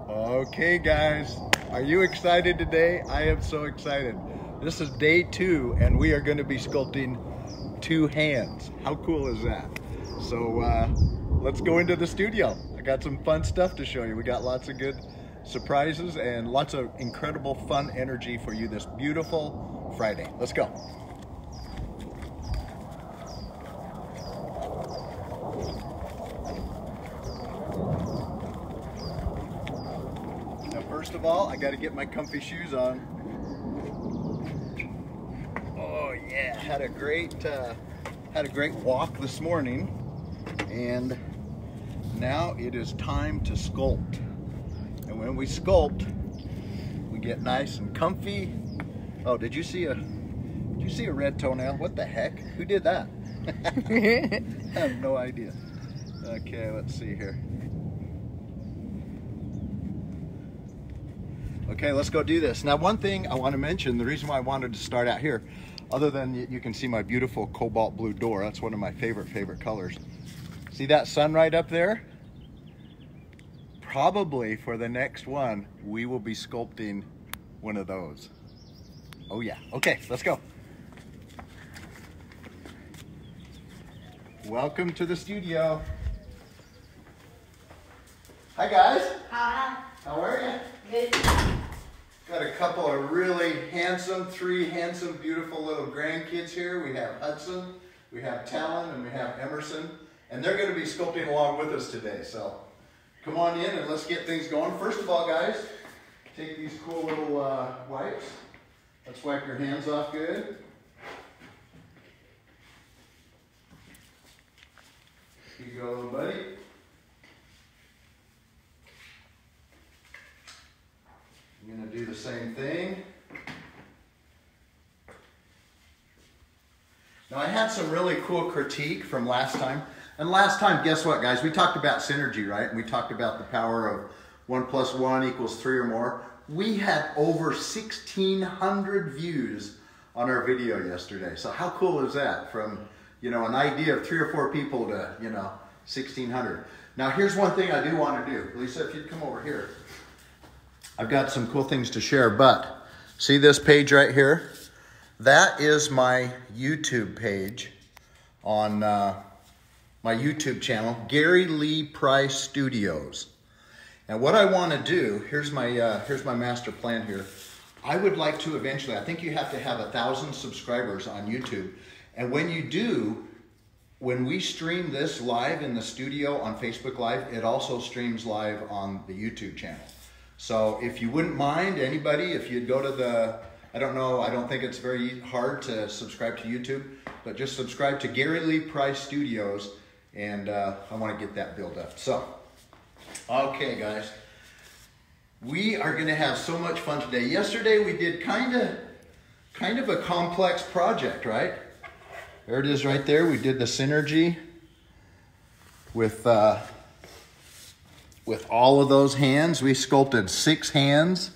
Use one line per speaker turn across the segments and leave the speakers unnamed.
Okay guys, are you excited today? I am so excited. This is day 2 and we are going to be sculpting 2 hands. How cool is that? So let's go into the studio. I got some fun stuff to show you. We got lots of good surprises and lots of incredible fun energy for you this beautiful Friday. Let's go. First of all, I got to get my comfy shoes on. Oh yeah, had a great walk this morning, and now it is time to sculpt. And when we sculpt, we get nice and comfy. Oh, did you see a red toenail? What the heck? Who did that? I have no idea. Okay, let's see here. Okay, let's go do this. Now, one thing I want to mention, the reason why I wanted to start out here, other than you can see my beautiful cobalt blue door, that's one of my favorite colors. See that sun right up there? Probably for the next one, we will be sculpting one of those. Oh yeah, okay, let's go. Welcome to the studio. Hi guys.
Hi.
How are you?
Good.
Got a couple of really three handsome, beautiful little grandkids here. We have Hudson, we have Talon, and we have Emerson. And they're going to be sculpting along with us today. So come on in and let's get things going. First of all, guys, take these cool little wipes. Let's wipe your hands off good. Here you go, little buddy. I'm going to do the same thing. Now, I had some really cool critique from last time. And last time, guess what, guys? We talked about synergy, right? And we talked about the power of 1 + 1 = 3 or more. We had over 1,600 views on our video yesterday. So how cool is that? From, an idea of 3 or 4 people to, 1,600. Now, here's one thing I do want to do. Lisa, if you'd come over here. I've got some cool things to share, but see this page right here? That is my YouTube page on my YouTube channel, Gary Lee Price Studios. And what I want to do, here's my master plan here. I would like to eventually, I think you have to have 1,000 subscribers on YouTube. And when you do, when we stream this live in the studio on Facebook Live, it also streams live on the YouTube channel. So if you wouldn't mind, anybody, if you'd go to the, I don't think it's very hard to subscribe to YouTube, but just subscribe to Gary Lee Price Studios, and I want to get that built up. So, okay guys, we are going to have so much fun today. Yesterday we did kind of a complex project, right? There it is right there. We did the synergy with all of those hands. We sculpted 6 hands,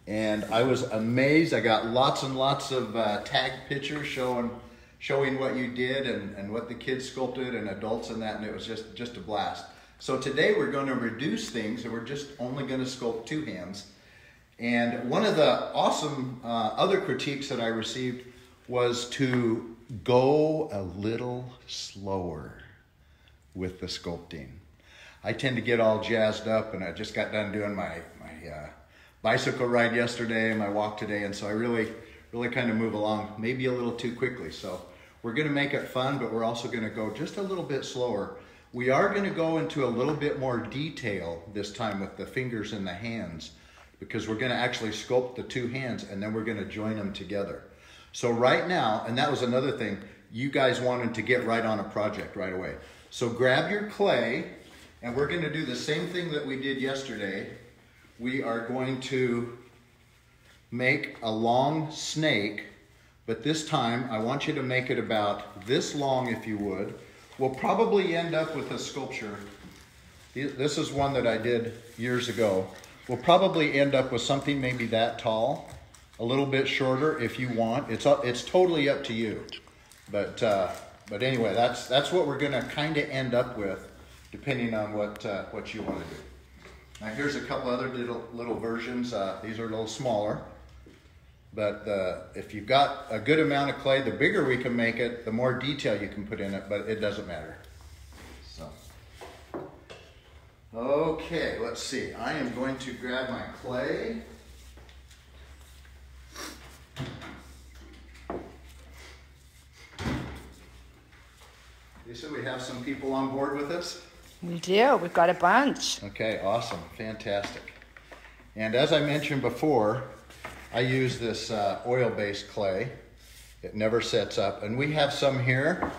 and I was amazed. I got lots and lots of tag pictures showing what you did and what the kids sculpted and adults and that, and it was just a blast. So today we're going to reduce things, and we're just only going to sculpt 2 hands. And one of the awesome other critiques that I received was to go a little slower with the sculpting. I tend to get all jazzed up, and I just got done doing my bicycle ride yesterday and my walk today, and so I really kind of move along maybe a little too quickly. So we're going to make it fun, but we're also going to go just a little bit slower. We are going to go into a little bit more detail this time with the fingers and the hands, because we're going to actually sculpt the 2 hands, and then we're going to join them together. So right now, and that was another thing, you guys wanted to get right on a project right away. So grab your clay, and we're going to do the same thing that we did yesterday. We are going to make a long snake, but this time I want you to make it about this long, if you would. We'll probably end up with a sculpture. This is one that I did years ago. We'll probably end up with something maybe that tall, a little bit shorter if you want. It's totally up to you. But anyway, that's what we're going to kind of end up with, depending on what you want to do. Now here's a couple other little versions. These are a little smaller. But if you've got a good amount of clay, the bigger we can make it, the more detail you can put in it, but it doesn't matter. So, okay, let's see. I am going to grab my clay. Lisa, we have some people on board with us?
We do. We've got a bunch.
Okay, awesome. Fantastic. And as I mentioned before, I use this oil-based clay. It never sets up. And we have some here,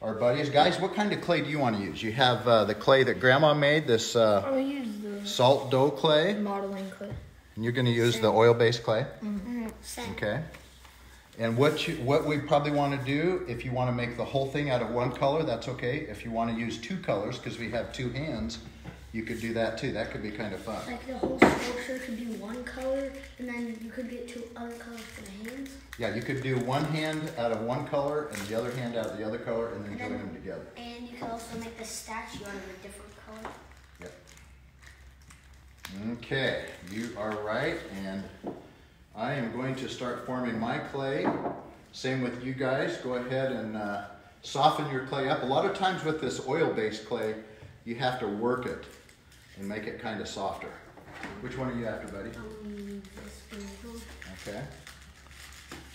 our buddies. Guys, what kind of clay do you want to use? You have the clay that Grandma made, this
I'll use the
salt dough clay.
modeling clay.
And you're going to use the oil-based clay?
Same.
Okay. And what we probably want to do, if you want to make the whole thing out of one color, that's okay. If you want to use two colors, because we have two hands, you could do that too. That could be kind of fun.
Like the whole sculpture could be one color, and then you could get two other colors for the hands.
Yeah, you could do one hand out of one color and the other hand out of the other color, and then join them together.
And you could also make the statue out of a different color.
Yep. Okay, you are right, and I am going to start forming my clay. Same with you guys. Go ahead and soften your clay up. A lot of times with this oil-based clay, you have to work it and make it kind of softer. Which one are you after, buddy?
This one.
Okay.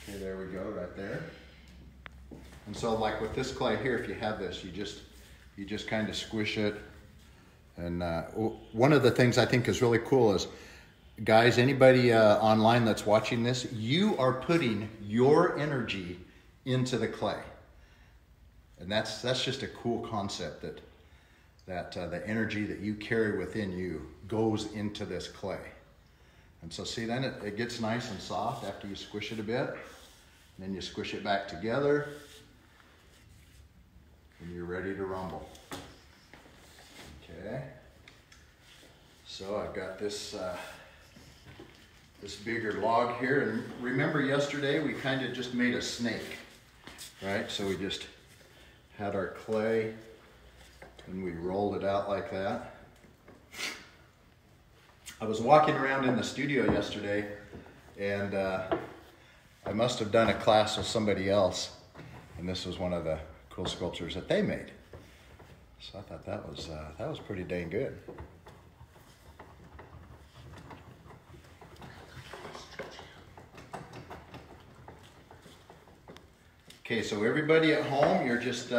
Okay, there we go, right there. And so, like with this clay here, if you have this, you just kind of squish it. And one of the things I think is really cool is, guys, anybody online that's watching this, you are putting your energy into the clay. And that's just a cool concept that the energy that you carry within you goes into this clay. And so see, then it gets nice and soft after you squish it a bit. And then you squish it back together. And you're ready to rumble. Okay. So I've got this bigger log here. And remember yesterday we kind of just made a snake, right? So we just had our clay and we rolled it out like that. I was walking around in the studio yesterday, and I must have done a class with somebody else, and this was one of the cool sculptures that they made. So I thought that was pretty dang good. Okay, so everybody at home, you're just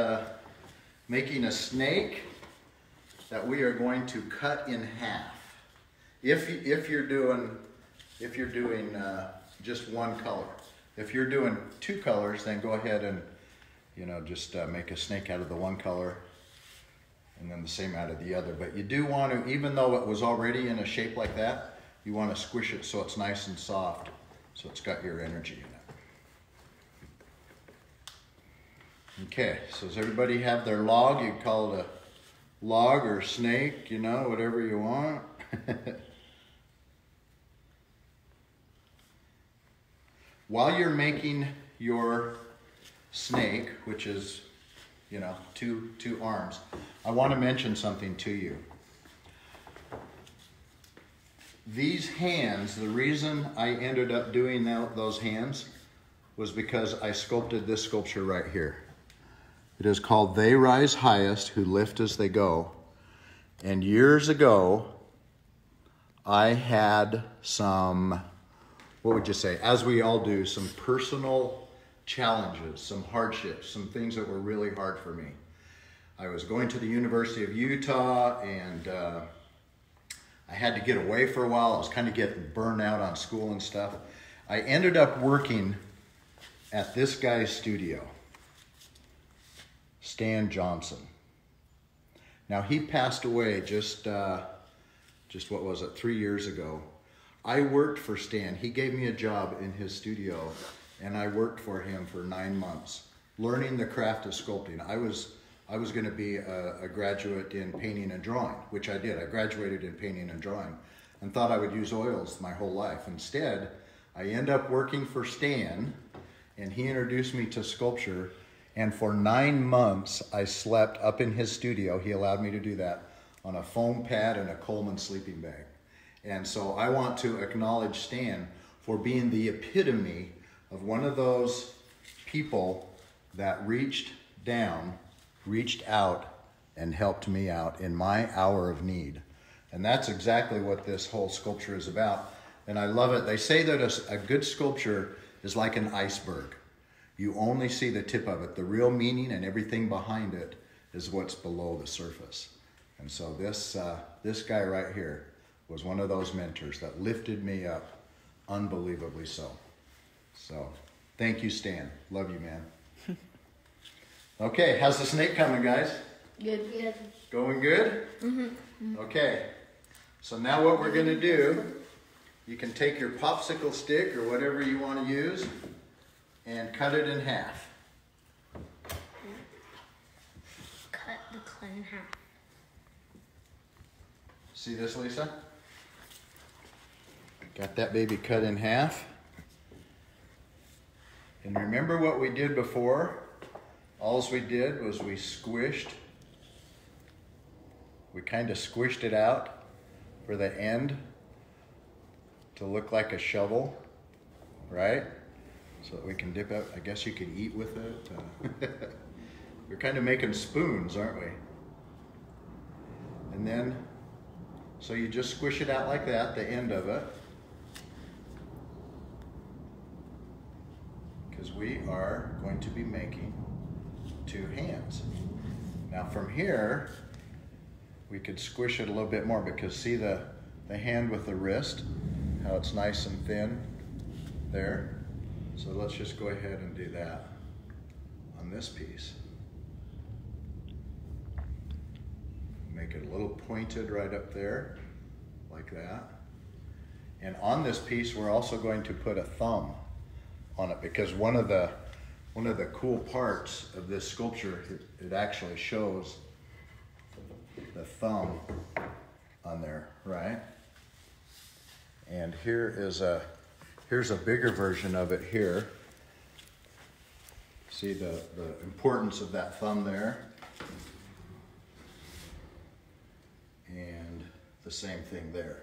making a snake that we are going to cut in half. If you're doing just one color. If you're doing two colors, then go ahead and just make a snake out of the one color, and then the same out of the other. But you do want to, even though it was already in a shape like that, you want to squish it so it's nice and soft, so it's got your energy in it. Okay, so does everybody have their log? You can call it a log or snake, whatever you want. While you're making your snake, which is, two arms, I want to mention something to you. These hands, the reason I ended up doing those hands was because I sculpted this sculpture right here. It is called They Rise Highest Who Lift As They Go. And years ago, I had some, what would you say, as we all do, some personal challenges, some hardships, some things that were really hard for me. I was going to the University of Utah, and I had to get away for a while. I was kind of getting burned out on school and stuff. I ended up working at this guy's studio, Stan Johnson. Now, he passed away just what was it, 3 years ago. I worked for Stan. He gave me a job in his studio, and I worked for him for 9 months, learning the craft of sculpting. I was going to be a graduate in painting and drawing, which I did. I graduated in painting and drawing and thought I would use oils my whole life. Instead, I ended up working for Stan, and he introduced me to sculpture. And for 9 months, I slept up in his studio. He allowed me to do that on a foam pad and a Coleman sleeping bag. And so I want to acknowledge Stan for being the epitome of one of those people that reached down, reached out, and helped me out in my hour of need. And that's exactly what this whole sculpture is about. And I love it. They say that a good sculpture is like an iceberg. You only see the tip of it. The real meaning and everything behind it is what's below the surface. And so this guy right here was one of those mentors that lifted me up unbelievably so. So thank you, Stan. Love you, man. Okay, how's the snake coming, guys?
Good. Good.
Going good? Mm-hmm. Okay, so now what we're gonna do, you can take your popsicle stick or whatever you want to use and cut it in half.
Cut the clay in half.
See this, Lisa? Got that baby cut in half. And remember what we did before? All we did was we kind of squished it out for the end to look like a shovel, right? So that we can dip out. I guess you could eat with it. We're kind of making spoons, aren't we? And then, so you just squish it out like that, the end of it. Because we are going to be making 2 hands. Now from here, we could squish it a little bit more because see the hand with the wrist, how it's nice and thin there. So let's just go ahead and do that on this piece. Make it a little pointed right up there, like that. And on this piece, we're also going to put a thumb on it because one of the cool parts of this sculpture, it actually shows the thumb on there, right? And here's a bigger version of it here. See the importance of that thumb there. And the same thing there.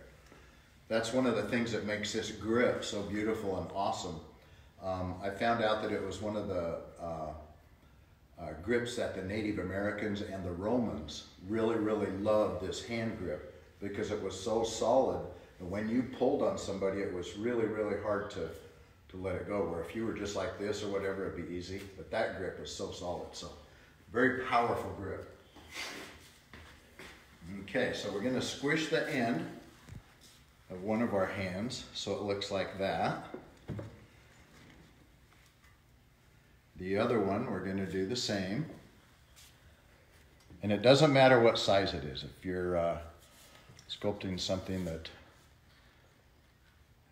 That's one of the things that makes this grip so beautiful and awesome. I found out that it was one of the grips that the Native Americans and the Romans really loved, this hand grip, because it was so solid. And when you pulled on somebody, it was really hard to let it go. Where if you were just like this or whatever, it'd be easy. But that grip was so solid. So very powerful grip. Okay, so we're going to squish the end of one of our hands so it looks like that. The other one, we're going to do the same. And it doesn't matter what size it is. If you're sculpting something that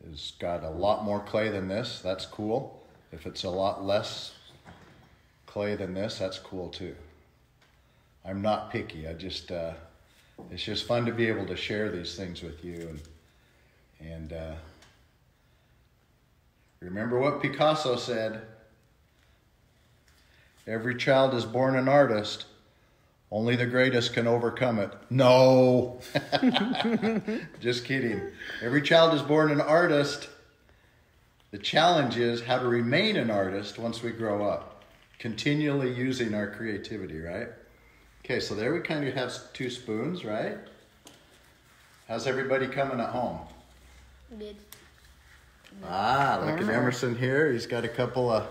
has got a lot more clay than this, that's cool. If it's a lot less clay than this, that's cool too. I'm not picky. It's just fun to be able to share these things with you. And remember what Picasso said, every child is born an artist, only the greatest can overcome it. No, just kidding. Every child is born an artist. The challenge is how to remain an artist once we grow up, continually using our creativity, right? Okay, so there we kind of have 2 spoons, right? How's everybody coming at home?
Good.
Look at Emerson here. He's got a couple of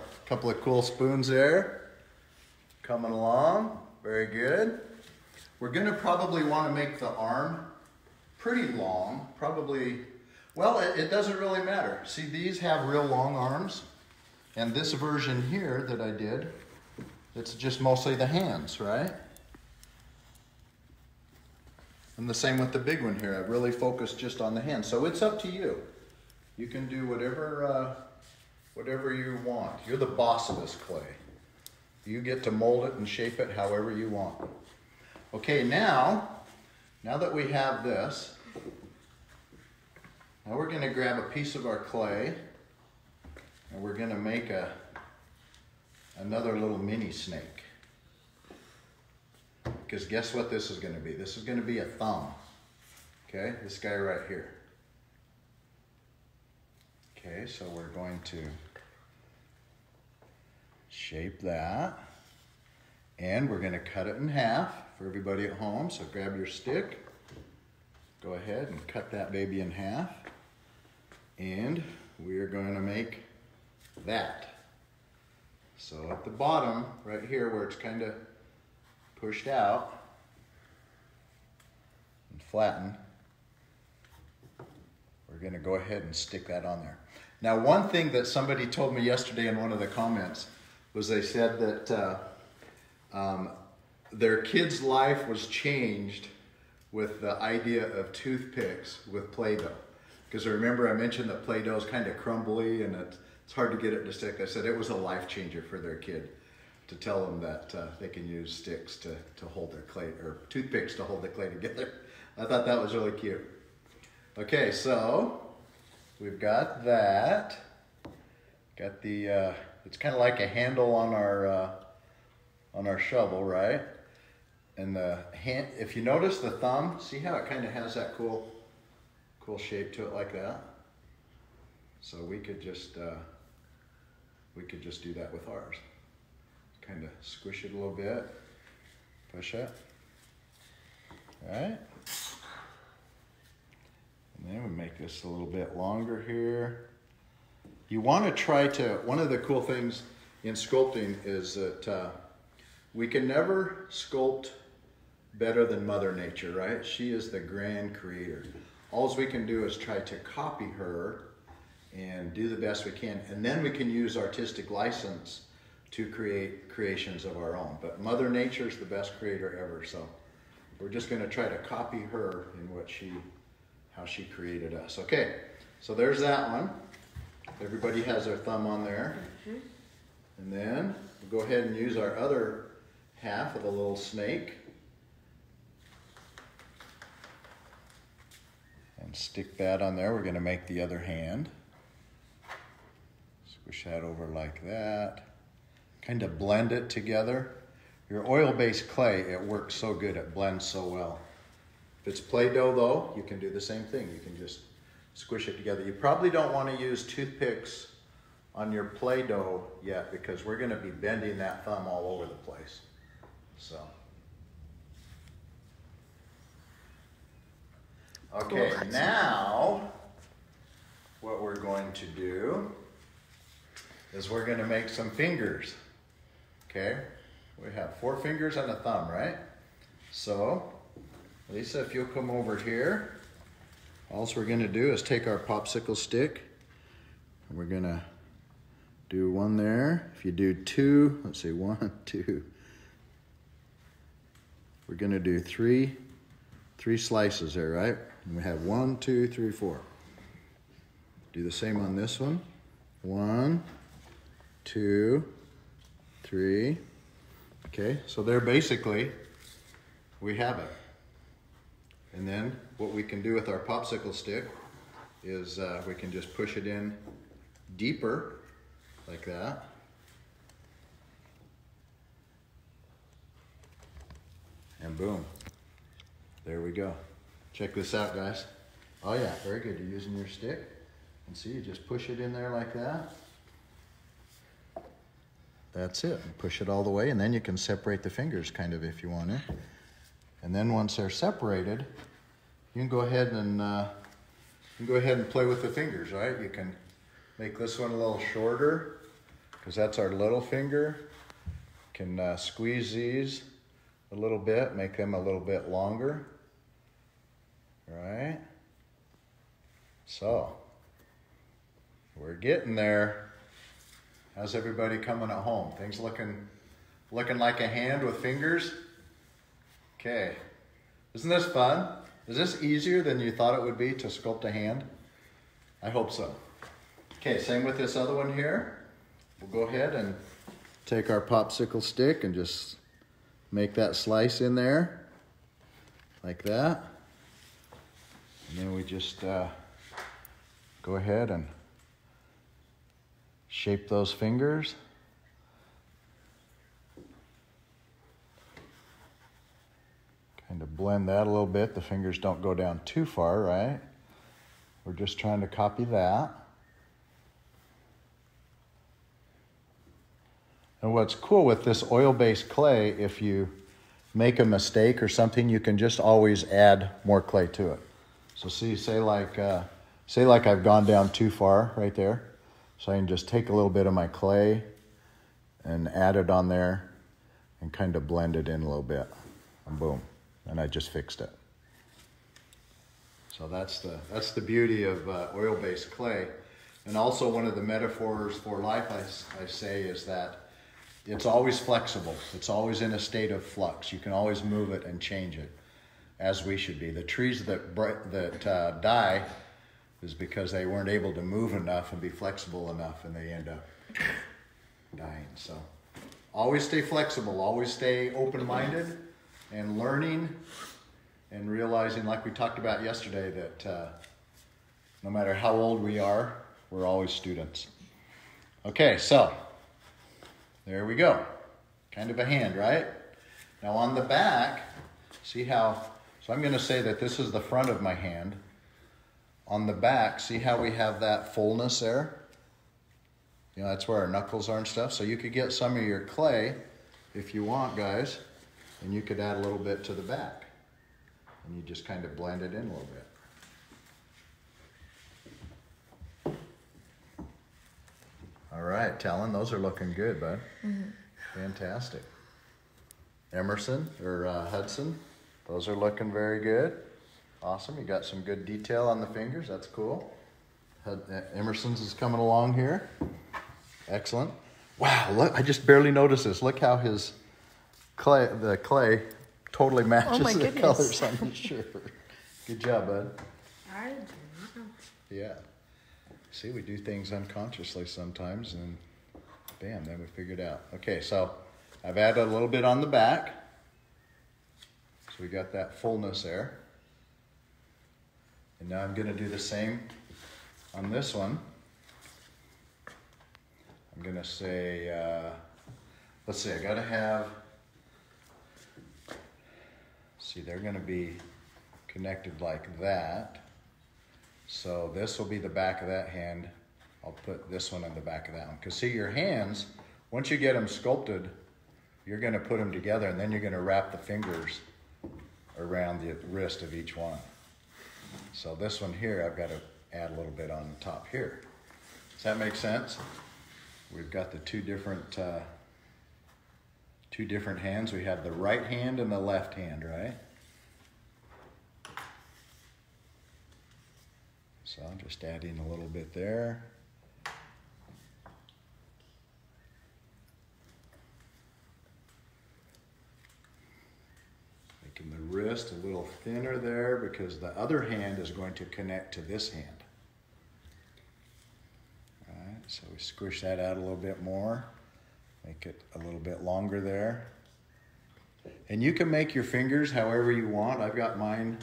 cool spoons there. Coming along, very good. We're gonna probably want to make the arm pretty long, probably, well, it doesn't really matter. See, these have real long arms, and this version here that I did, it's just mostly the hands, right? And the same with the big one here. I really focused just on the hands. So it's up to you. You can do whatever you want. You're the boss of this clay. You get to mold it and shape it however you want. Okay, now that we have this, now we're going to grab a piece of our clay and we're going to make another little mini snake. Because guess what this is gonna be? This is gonna be a thumb. Okay, this guy right here. Okay, so we're going to shape that. And we're gonna cut it in half for everybody at home. So grab your stick, go ahead and cut that baby in half. And we are going to make that. So at the bottom, right here where it's kind of pushed out and flattened, we're gonna go ahead and stick that on there. Now, one thing that somebody told me yesterday in one of the comments was they said that their kid's life was changed with the idea of toothpicks with Play-Doh. Because remember I mentioned that Play-Doh is kind of crumbly and it's hard to get it to stick. I said it was a life changer for their kid to tell them that they can use sticks to hold their clay, or toothpicks to hold the clay together. I thought that was really cute. Okay, so we've got that. Got the, it's kind of like a handle on our shovel, right? And the hand, if you notice the thumb, see how it kind of has that cool shape to it like that? So we could just do that with ours. Kind of squish it a little bit, push it, all right? And then we make this a little bit longer here. You want to try to, one of the cool things in sculpting is that we can never sculpt better than Mother Nature, right? She is the grand creator. All we can do is try to copy her and do the best we can, and then we can use artistic license to create creations of our own. But Mother Nature is the best creator ever, so we're just going to try to copy her in how she created us. Okay, so there's that one. Everybody has their thumb on there. And then we'll go ahead and use our other half of the little snake and stick that on there. We're going to make the other hand. Squish that over like that. Kind of blend it together. Your oil-based clay, it works so good, it blends so well. If it's Play-Doh though, you can do the same thing. You can just squish it together. You probably don't want to use toothpicks on your Play-Doh yet because we're going to be bending that thumb all over the place. So. Okay, now what we're going to do is we're going to make some fingers. Okay, we have 4 fingers and a thumb, right? So, Lisa, if you'll come over here, all we're going to do is take our popsicle stick and we're going to do one there. If you do 2, let's see, 1, 2. We're going to do three slices there, right? And we have 1, 2, 3, 4. Do the same on this one. 1, 2, 3. Okay, so there basically we have it. And then what we can do with our popsicle stick is we can just push it in deeper like that. And boom, there we go. Check this out, guys. Oh yeah, very good. You're using your stick. And see, you just push it in there like that. That's it. Push it all the way, and then you can separate the fingers kind of if you want to. And then once they're separated, you can go ahead and play with the fingers, right? You can make this one a little shorter because that's our little finger. You can squeeze these a little bit, make them a little bit longer. Right? So, we're getting there. How's everybody coming at home? Things looking like a hand with fingers? Okay. Isn't this fun? Is this easier than you thought it would be to sculpt a hand? I hope so. Okay, same with this other one here. We'll go ahead and take our popsicle stick and just make that slice in there, like that. And then we just go ahead and shape those fingers. blend that a little bit. The fingers don't go down too far, right? We're just trying to copy that. And what's cool with this oil-based clay, if you make a mistake or something, you can just always add more clay to it. So see, say like I've gone down too far right there. So I can just take a little bit of my clay and add it on there and kind of blend it in a little bit. And boom, and I just fixed it. So that's the beauty of oil-based clay. And also one of the metaphors for life I say is that it's always flexible. It's always in a state of flux. You can always move it and change it, as we should be. The trees that die is because they weren't able to move enough and be flexible enough, and they end up dying. So always stay flexible. Always stay open-minded and learning and realizing, like we talked about yesterday, that no matter how old we are, we're always students. Okay, so there we go. Kind of a hand, right? Now on the back, see how, so I'm going to say that this is the front of my hand. On the back, see how we have that fullness there? You know, that's where our knuckles are and stuff. So you could get some of your clay, if you want, guys, and you could add a little bit to the back. And you just kind of blend it in a little bit. All right, Talon, those are looking good, bud. Mm-hmm. Fantastic. Emerson, or Hudson, those are looking very good. Awesome, you got some good detail on the fingers, that's cool. Emerson's is coming along here. Excellent. Wow, look, I just barely noticed this. Look how his clay, the clay totally matches the colors on his shirt. Good job, bud.
I do.
Yeah. See, we do things unconsciously sometimes, and bam, then we figured out. Okay, so I've added a little bit on the back. So we got that fullness there. And now I'm going to do the same on this one. I'm going to say, let's see, I got to have, see, they're going to be connected like that. So this will be the back of that hand. I'll put this one on the back of that one. Because see, your hands, once you get them sculpted, you're going to put them together, and then you're going to wrap the fingers around the wrist of each one. So this one here, I've got to add a little bit on the top here. Does that make sense? We've got the two different hands. We have the right hand and the left hand, right? So I'm just adding a little bit there. Making the wrist a little thinner there because the other hand is going to connect to this hand. All right, so we squish that out a little bit more. Make it a little bit longer there. And you can make your fingers however you want. I've got mine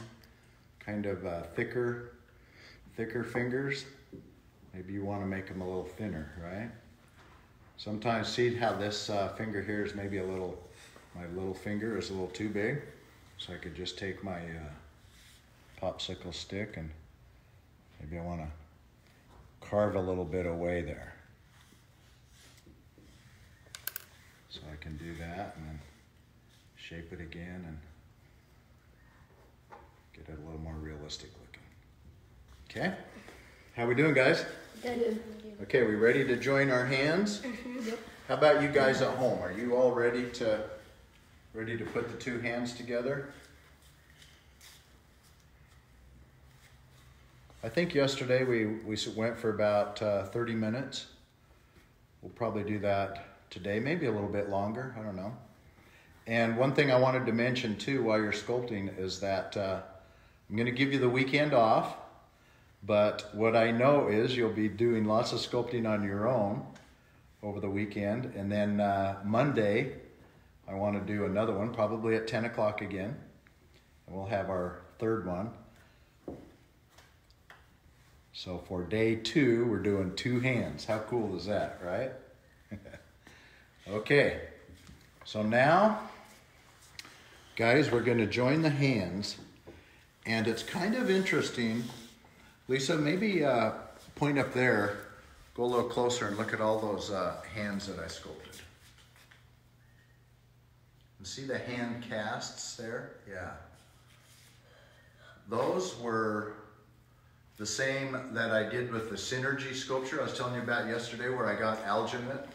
kind of thicker fingers. Maybe you want to make them a little thinner, right? Sometimes see how this finger here is maybe my little finger is a little too big. So I could just take my popsicle stick and maybe I want to carve a little bit away there. So I can do that and then shape it again and get it a little more realistic looking. Okay, how we doing, guys?
Good.
Okay, we ready to join our hands?
Mm-hmm. Yep.
How about you guys at home? Are you all ready to put the two hands together? I think yesterday we went for about 30 minutes. We'll probably do that today, maybe a little bit longer, I don't know. And one thing I wanted to mention too while you're sculpting is that I'm going to give you the weekend off. But what I know is you'll be doing lots of sculpting on your own over the weekend. And then Monday, I want to do another one, probably at 10 o'clock again. And we'll have our third one. So for day 2, we're doing 2 hands. How cool is that, right? Okay. So now Guys, we're going to join the hands, and it's kind of interesting. Lisa, maybe point up there, go a little closer and look at all those hands that I sculpted. And see the hand casts there? Yeah. Those were the same that I did with the Synergy sculpture I was telling you about yesterday, where I got alginate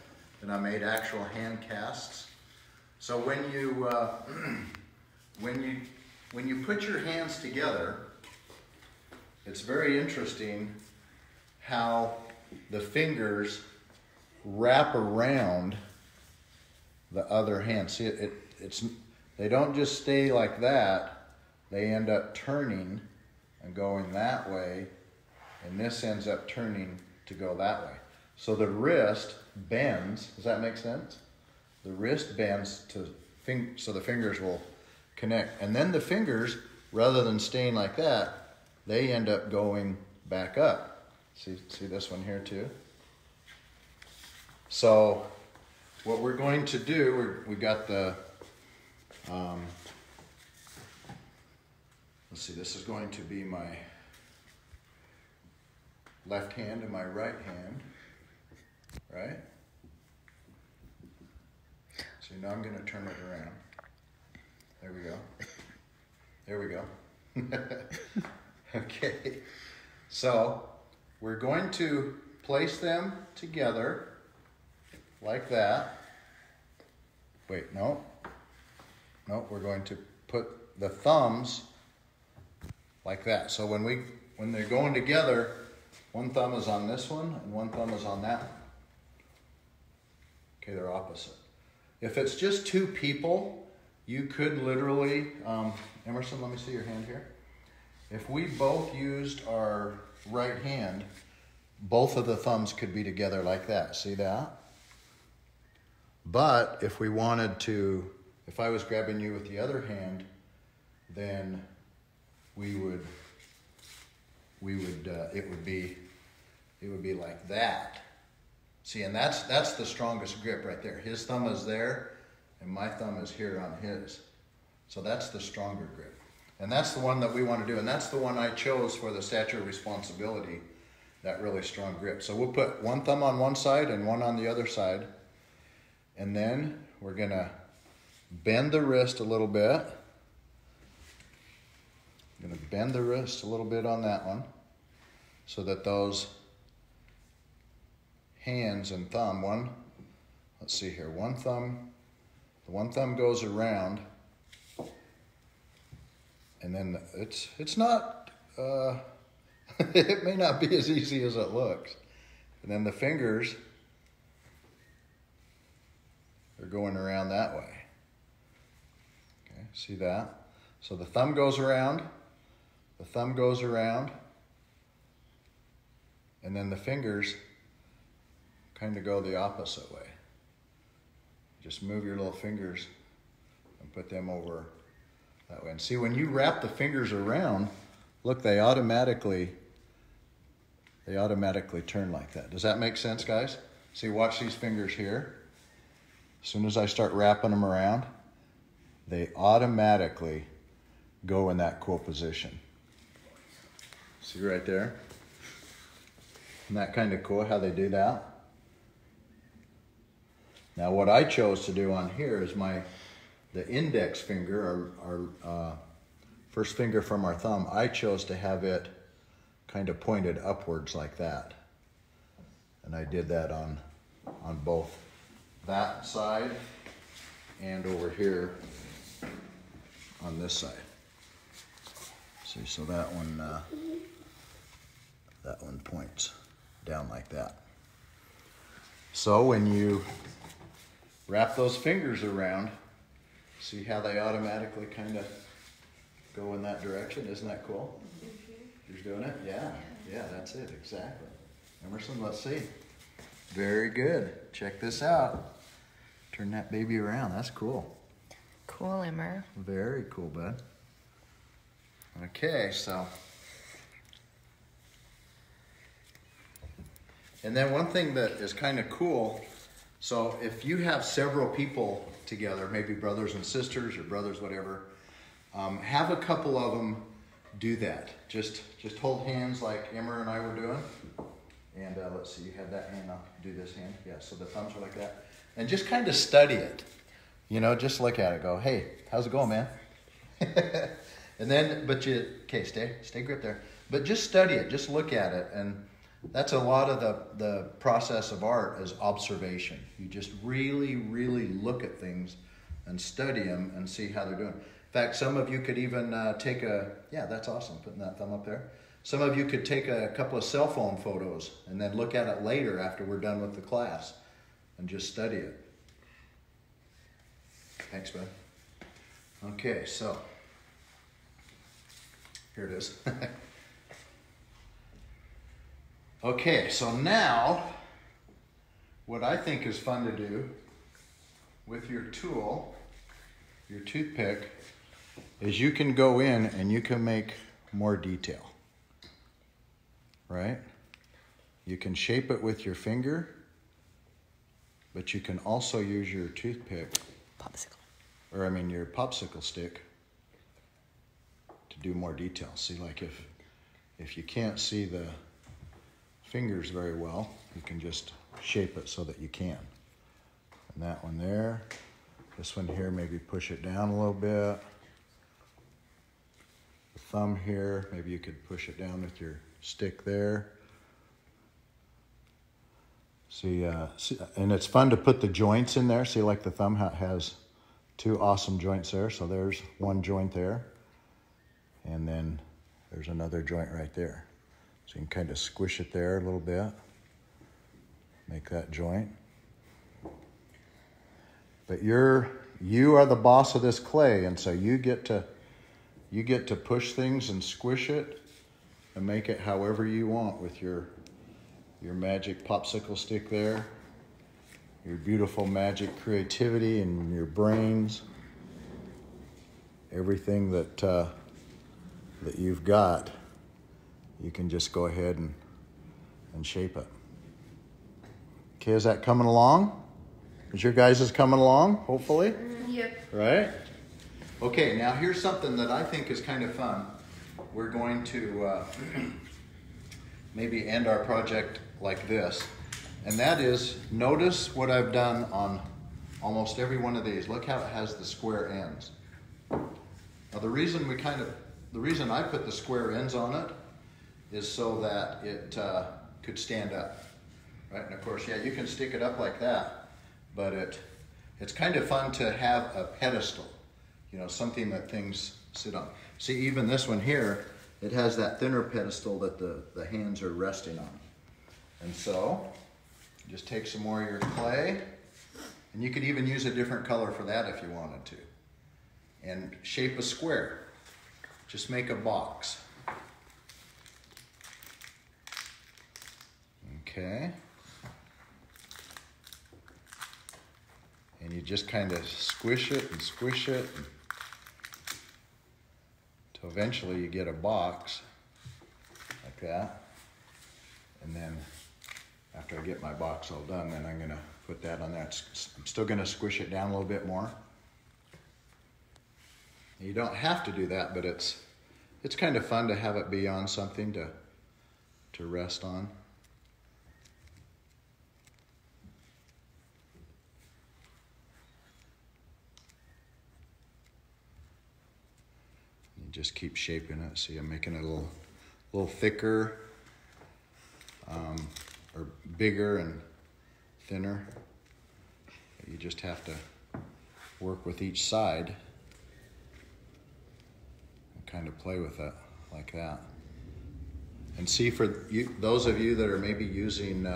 and I made actual hand casts. So when you when you put your hands together, it's very interesting how the fingers wrap around the other hand. See, they don't just stay like that. They end up turning and going that way, and this ends up turning to go that way. So the wrist bends. Does that make sense? The wrist bends so the fingers will connect. And then the fingers, rather than staying like that, they end up going back up. See this one here too? So what we're going to do, we got the, let's see, this is going to be my left hand and my right hand, right? So now I'm going to turn it around. There we go. There we go. Okay. So we're going to place them together like that. Wait, no. No, we're going to put the thumbs like that. So when they're going together, one thumb is on this one and one thumb is on that one. Okay, they're opposite. If it's just two people, you could literally, Emerson, let me see your hand here. If we both used our right hand, both of the thumbs could be together like that. See that? But if we wanted to, if I was grabbing you with the other hand, then it would be like that. See, and that's the strongest grip right there. His thumb is there, and my thumb is here on his. So that's the stronger grip. And that's the one that we want to do, and that's the one I chose for the Statue of Responsibility, that really strong grip. So we'll put one thumb on one side and one on the other side, and then we're going to bend the wrist a little bit. I'm going to bend the wrist a little bit on that one so that those hands and thumb, let's see here, one thumb goes around, and then it's not, it may not be as easy as it looks. And then the fingers are going around that way. Okay, see that? So the thumb goes around, and then the fingers kind of go the opposite way. Just move your little fingers and put them over that way. And see, when you wrap the fingers around, look, they automatically turn like that. Does that make sense, guys? See, watch these fingers here. As soon as I start wrapping them around, they automatically go in that cool position. See right there? Isn't that kind of cool how they do that? Now what I chose to do on here is the index finger, our first finger from our thumb, I chose to have it kind of pointed upwards like that. And I did that on both that side and over here on this side. See, so that one points down like that. So when you wrap those fingers around, see how they automatically kind of go in that direction? Isn't that cool? You're doing it? Yeah, that's it, exactly. Emerson, let's see. Very good. Check this out. Turn that baby around. That's cool.
Cool, Emmer.
Very cool, bud. Okay, so. And then one thing that is kind of cool So if you have several people together, maybe brothers and sisters or brothers, whatever, have a couple of them do that. Just hold hands like Emmer and I were doing. And let's see, you have that hand, I'll do this hand. Yeah, so the thumbs are like that. And just kind of study it. You know, just look at it, go, hey, how's it going, man? And then, okay, stay gripped there. But just study it, just look at it. And that's a lot of the process of art is observation. You just really, really look at things and study them and see how they're doing. In fact, some of you could even yeah, that's awesome, putting that thumb up there. Some of you could take a couple of cell phone photos and then look at it later after we're done with the class and just study it. Thanks, bud. Okay, so here it is. Okay, so now what I think is fun to do with your tool, your toothpick, is you can go in and you can make more detail, right? You can shape it with your finger, but you can also use your toothpick, your popsicle stick to do more detail. See, like if you can't see the fingers very well, you can just shape it so that you can. And that one there, this one here, maybe push it down a little bit. The thumb here, maybe you could push it down with your stick there. See, and it's fun to put the joints in there. See, like the thumb has two awesome joints there. So there's one joint there. And then there's another joint right there. So you can kind of squish it there a little bit. Make that joint. But you are the boss of this clay, and so you get to push things and squish it and make it however you want with your magic popsicle stick there. Your beautiful magic creativity and your brains. Everything that you've got, you can just go ahead and shape it. Okay, is that coming along? Is your guys' coming along, hopefully?
Yep.
Right? Okay, now here's something that I think is kind of fun. We're going to maybe end our project like this. And that is, notice what I've done on almost every one of these. Look how it has the square ends. Now the reason I put the square ends on it is so that it could stand up, right? And of course, yeah, you can stick it up like that, but it's kind of fun to have a pedestal, you know, something that things sit on. See, even this one here, it has that thinner pedestal that the hands are resting on. And so, just take some more of your clay, and you could even use a different color for that if you wanted to. And shape a square. Just make a box. Okay. And you just kind of squish it and squish it until eventually you get a box like that. And then after I get my box all done, then I'm going to put that on there. I'm still going to squish it down a little bit more. You don't have to do that, but it's kind of fun to have it be on something to rest on. You just keep shaping it. See, I'm making it a little thicker, or bigger and thinner. You just have to work with each side and kind of play with it like that. And see, for you, those of you that are maybe using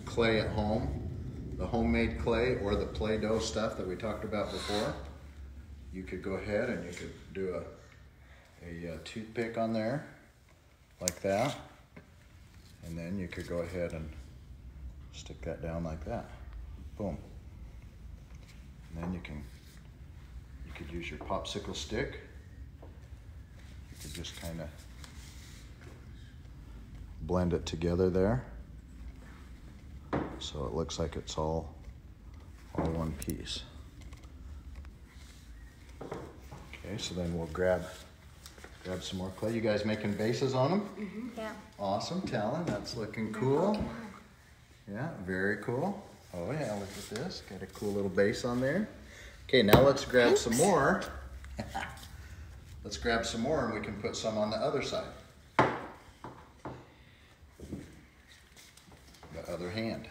clay at home, the homemade clay or the Play-Doh stuff that we talked about before, you could go ahead and you could do a toothpick on there like that. And then you could go ahead and stick that down like that. Boom. And then you could use your popsicle stick. You could just kind of blend it together there so it looks like it's all all one piece. Okay, so then we'll grab some more clay. You guys making bases on them?
Mm-hmm.
Yeah.
Awesome, Talon. That's looking cool. Yeah, very cool. Oh yeah, look at this. Got a cool little base on there. Okay, now let's grab some more. Let's grab some more and we can put some on the other side. The other hand.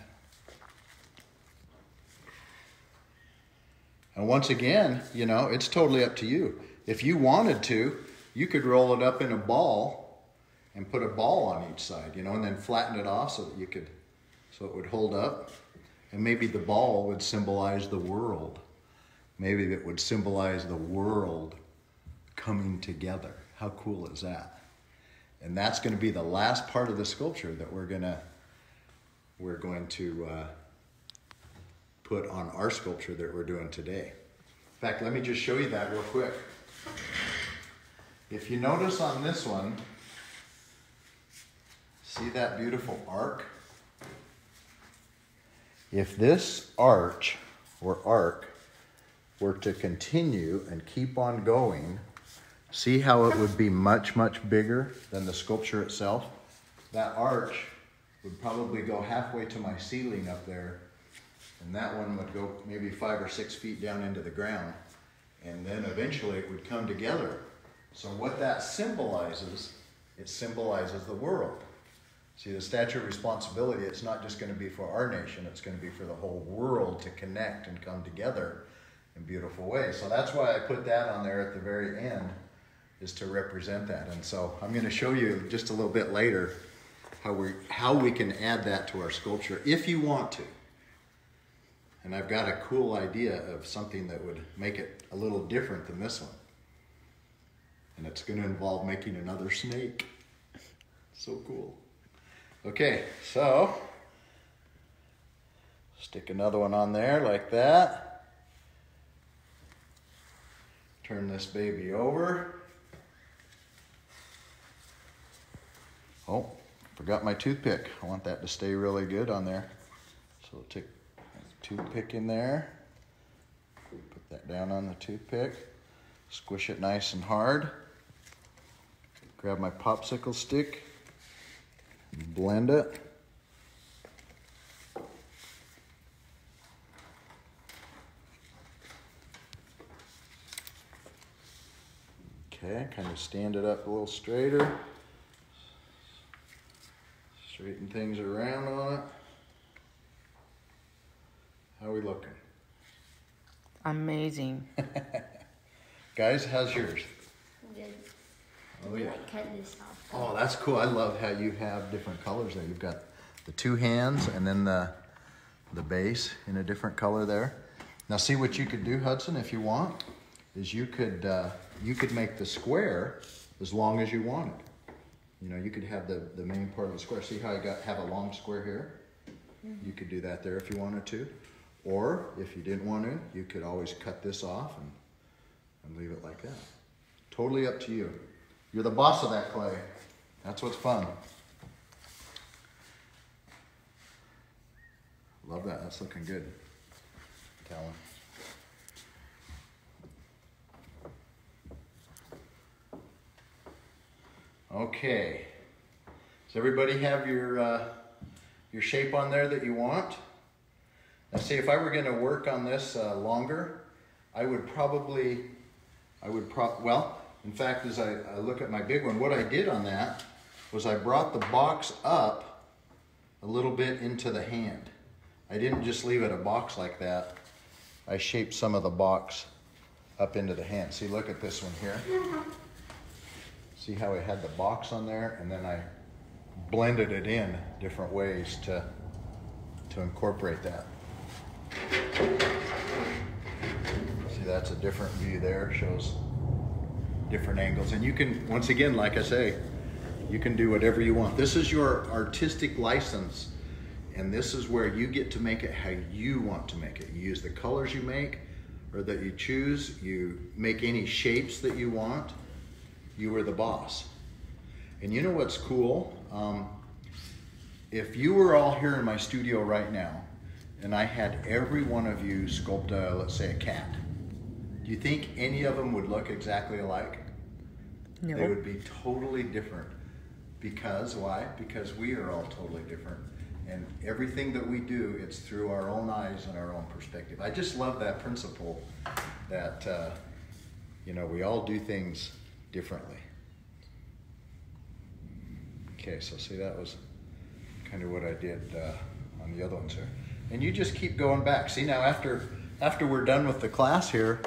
And once again, you know, it's totally up to you. If you wanted to, you could roll it up in a ball and put a ball on each side, you know, and then flatten it off so that you could, so it would hold up. And maybe the ball would symbolize the world. Maybe it would symbolize the world coming together. How cool is that? And that's going to be the last part of the sculpture that we're going to put on our sculpture that we're doing today. In fact, let me just show you that real quick. If you notice on this one, see that beautiful arc? If this arch or arc were to continue and keep on going, see how it would be much, much bigger than the sculpture itself? That arch would probably go halfway to my ceiling up there, and that one would go maybe 5 or 6 feet down into the ground, and then eventually it would come together. So what that symbolizes, it symbolizes the world. See, the Statue of Responsibility, it's not just going to be for our nation, it's going to be for the whole world to connect and come together in beautiful ways. So that's why I put that on there at the very end, is to represent that. And so I'm going to show you just a little bit later how we can add that to our sculpture if you want to. And I've got a cool idea of something that would make it a little different than this one. And it's going to involve making another snake. So cool. Okay, so stick another one on there like that. Turn this baby over. Oh, forgot my toothpick. I want that to stay really good on there. So take a toothpick in there. Put that down on the toothpick. Squish it nice and hard. Grab my popsicle stick. Blend it. Okay, kind of stand it up a little straighter. Straighten things around on it. How are we looking?
Amazing.
Guys, how's yours?
Good.
Oh yeah.
Like cut this off.
Oh, that's cool. I love how you have different colors there. You've got the two hands and then the base in a different color there. Now see what you could do, Hudson, if you want, is you could make the square as long as you wanted. You know, you could have the main part of the square. See how you have a long square here? You could do that there if you wanted to. Or if you didn't want to, you could always cut this off and leave it like that. Totally up to you. You're the boss of that clay. That's what's fun. Love that. That's looking good, Talon. Okay. Does everybody have your shape on there that you want? Now see, if I were going to work on this longer, well, in fact, as I look at my big one, what I did on that was I brought the box up a little bit into the hand. I didn't just leave it a box like that. I shaped some of the box up into the hand. See, look at this one here. See how I had the box on there, and then I blended it in different ways to incorporate that. See, that's a different view there. Shows different angles. And you can, once again, like I say, you can do whatever you want. This is your artistic license, and this is where you get to make it how you want to make it. You use the colors you make or that you choose. You make any shapes that you want. You are the boss. And you know what's cool? If you were all here in my studio right now and I had every one of you sculpt, let's say, a cat, do you think any of them would look exactly alike?
No.
They would be totally different. Because, why? Because we are all totally different. And everything that we do, it's through our own eyes and our own perspective. I just love that principle that, you know, we all do things differently. Okay, so see, that was kind of what I did on the other ones here. And you just keep going back. See, now after we're done with the class here,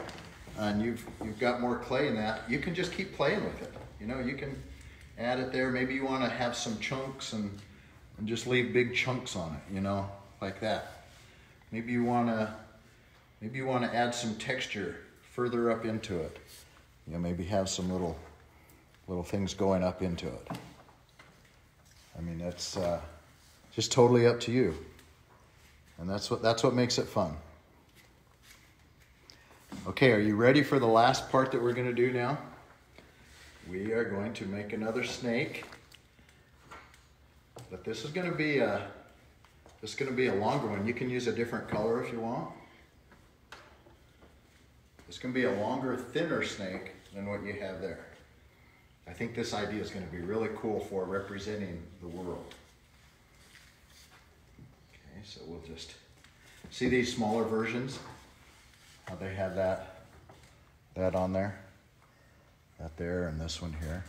and you've got more clay in that, you can just keep playing with it. You know, you can add it there. Maybe you want to have some chunks and just leave big chunks on it, you know, like that. Maybe you want to add some texture further up into it. You know, maybe have some little things going up into it. I mean, that's just totally up to you. And that's what makes it fun. Okay, are you ready for the last part that we're going to do now? We are going to make another snake. But this is going to be a longer one. You can use a different color if you want. It's going to be a longer, thinner snake than what you have there. I think this idea is going to be really cool for representing the world. Okay, so we'll just see these smaller versions, how they have that on there, that there, and this one here.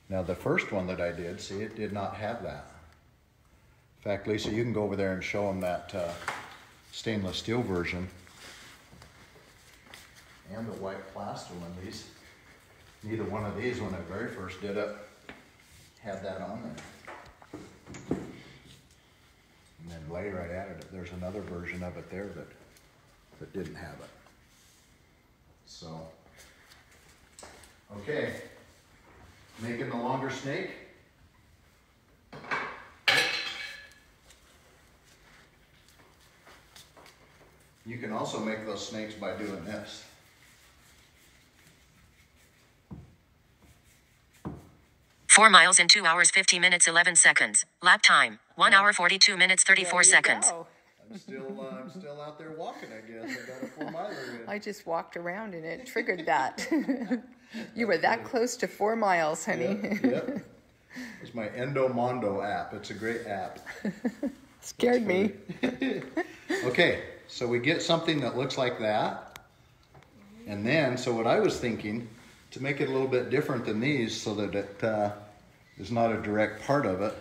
Now the first one that I did, see, it did not have that. In fact, Lisa, you can go over there and show them that stainless steel version and the white plaster one. Neither one of these, when I very first did it, had that on there. And then later I added it. There's another version of it there that didn't have it. So, okay. Making the longer snake. You can also make those snakes by doing this.
Four miles in 2 hours, 50 minutes, 11 seconds. Lap time, 1 hour, 42 minutes, 34 seconds.
Go.
I'm still out there walking, I guess. I got a 4 miler in.
I just walked around and it triggered that. You were that close to 4 miles, honey.
Yep. It's my Endomondo app. It's a great app.
Scared me.
Okay, so we get something that looks like that. And then, so what I was thinking, to make it a little bit different than these so that it is not a direct part of it,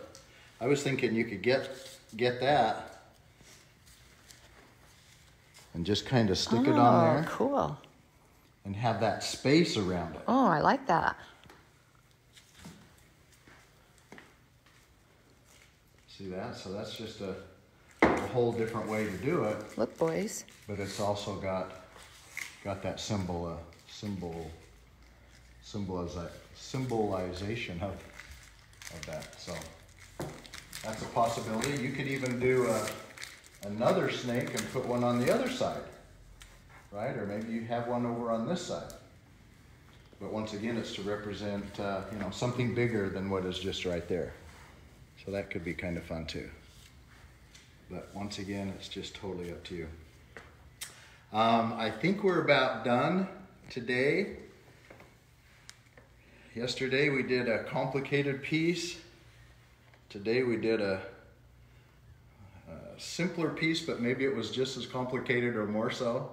I was thinking you could get that and just kind of stick it on there.
Cool.
And have that space around it.
Oh, I like that.
See that? So that's just a whole different way to do it.
Look, boys.
But it's also got that symbolization of that. So that's a possibility. You could even do another snake and put one on the other side. Right? Or maybe you have one over on this side. But once again, it's to represent you know, something bigger than what is just right there. So that could be kind of fun too. But once again, it's just totally up to you. I think we're about done today. Yesterday we did a complicated piece. Today we did a simpler piece, but maybe it was just as complicated or more so.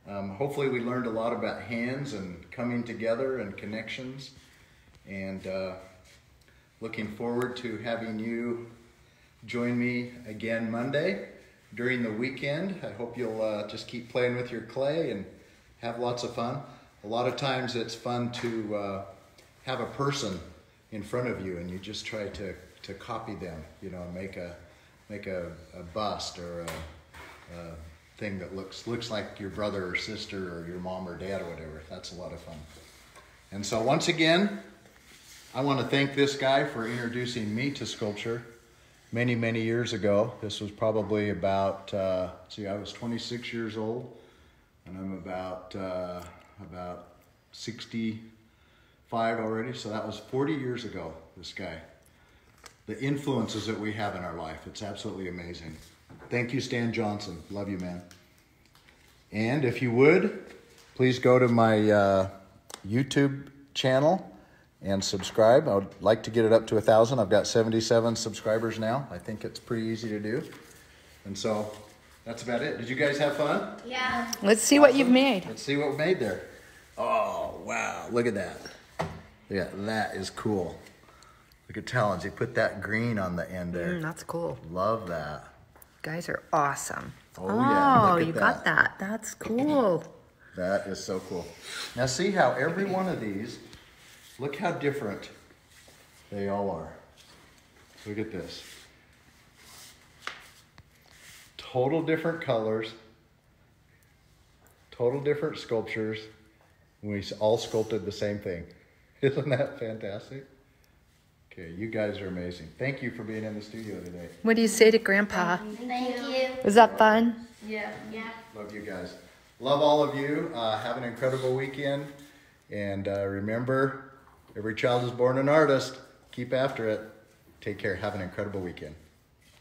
Hopefully we learned a lot about hands and coming together and connections, and looking forward to having you join me again Monday during the weekend. I hope you'll just keep playing with your clay and have lots of fun. A lot of times it's fun to have a person in front of you and you just try to copy them, you know, make a bust or a thing that looks like your brother or sister or your mom or dad or whatever. That's a lot of fun. And so once again, I want to thank this guy for introducing me to sculpture many, many years ago. This was probably about, I was 26 years old, and I'm about 65 already, so that was 40 years ago, this guy. the influences that we have in our life. It's absolutely amazing. Thank you, Stan Johnson. Love you, man. And if you would, please go to my YouTube channel and subscribe. I would like to get it up to 1,000. I've got 77 subscribers now. I think it's pretty easy to do. And so that's about it. Did you guys have fun?
Yeah.
Let's see what you've made.
Let's see what we made there. Oh, wow. Look at that. Yeah, that is cool. Look at Talons. He put that green on the end there.
That's cool.
Love that.
Guys are awesome.
Oh, yeah. Look at
you got that. That's cool.
That is so cool. Now see how every one of these, look how different they all are. Look at this. Total different colors, total different sculptures. We all sculpted the same thing. Isn't that fantastic? Okay, you guys are amazing. Thank you for being in the studio today.
What do you say to Grandpa?
Thank you.
Was that fun?
Yeah.
Love you guys. Love all of you. Have an incredible weekend. And remember, every child is born an artist. Keep after it. Take care. Have an incredible weekend.